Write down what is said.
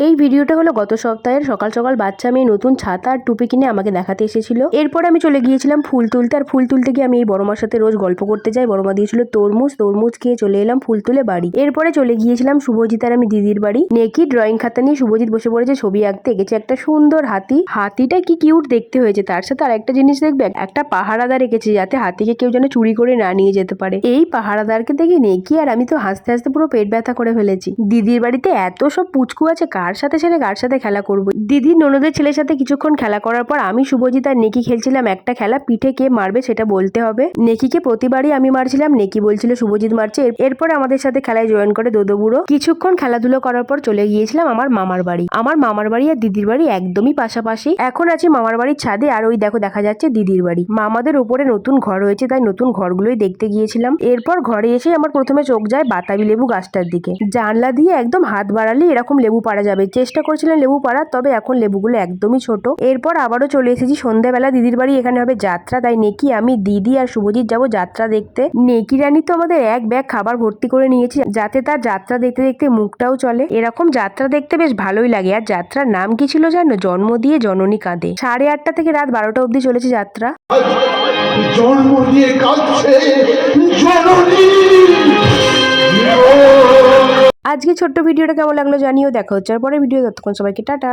এই ভিডিওটা হলো গত সপ্তাহের। সকাল সকাল বাচ্চা মেয়ে নতুন ছাতা আর টুপি কিনে আমাকে দেখাতে এসেছিল। এরপর আমি চলে গিয়েছিলাম ফুল তুলতে, আর ফুল তুলতে গিয়ে আমি এই বড়মার সাথে রোজ গল্প করতে যাই। বড়মা দিয়েছিল তরমুজ খেয়ে চলে এলাম ফুল তুলে বাড়ি। এরপরে চলে গিয়েছিলাম শুভজিৎ আর আমি দিদির বাড়ি। নেকি ড্রয়িং খাতা নিয়ে শুভজিৎ বসে পড়েছে ছবি আঁকতে। এঁকেছে একটা সুন্দর হাতি। হাতিটা কি কিউট দেখতে হয়েছে। তার সাথে আর একটা জিনিস দেখবে, একটা পাহারাদার এঁকেছে যাতে হাতিকে কেউ যেন চুরি করে না নিয়ে যেতে পারে। এই পাহারাদারকে দেখে নেকি আর আমি তো হাসতে হাসতে পুরো পেট ব্যথা করে ফেলেছি। দিদির বাড়িতে এত সব পুচকু আছে, কার সাথে ছেড়ে কার সাথে খেলা করবো। দিদির ননদের ছেলের সাথে কিছুক্ষণ খেলা করার পর আমি শুভজিৎ আর নেকি খেলছিলাম একটা খেলা, পিঠে কে মারবে সেটা বলতে হবে। নেকিকে প্রতিবারই আমি মারছিলাম, নেকি বলছিল শুভজিৎ মারছে। এরপর আমাদের সাথে খেলায় জয়েন করে দোদো বুড়ো। কিছুক্ষণ খেলাধুলো করার পর চলে গিয়েছিলাম আমার মামার বাড়ি। আমার মামার বাড়ি আর দিদির বাড়ি একদমই পাশাপাশি। এখন আছি মামার বাড়ির ছাদে, আর ওই দেখো দেখা যাচ্ছে দিদির বাড়ি। মামাদের উপরে নতুন ঘর হয়েছে, তাই নতুন ঘরগুলোই দেখতে গিয়েছিলাম। এরপর ঘরে এসে আমার প্রথমে চোখ যায় বাতাবি লেবু গাছটার দিকে। জানলা দিয়ে একদম হাত বাড়ালে এরকম লেবু পাড়া যাবে। চেষ্টা করছিলেন লেবু পাড়ার, তবে এখন লেবুগুলো একদমই ছোট। এরপর আবারও চলে এসেছি সন্ধ্যাবেলা দিদির বাড়ি। এখানে হবে যাত্রা, তাই নেকি আমি দিদি আর শুভজিৎ যাবো যাত্রা দেখতে। নেকি রানী তো আমাদের এক ব্যাগ খাবার ভর্তি করে নিয়েছি, যাতে তার যাত্রা দেখতে দেখতে মুখটাও চলে। এরকম যাত্রা দেখতে বেশ ভালোই লাগে। আর যাত্রার নাম কি ছিল জানো? জন্ম দিয়ে জননী কাঁদে। 8:30 থেকে রাত 12টা অব্দি চলেছে যাত্রা। জন্ম দিয়ে কাঁদছে জননী। আজকে ছোট্ট ভিডিওটা কেমন লাগলো জানিও। দেখা হচ্ছে আর পরের ভিডিও। ততক্ষণ সবাইকে টাটা।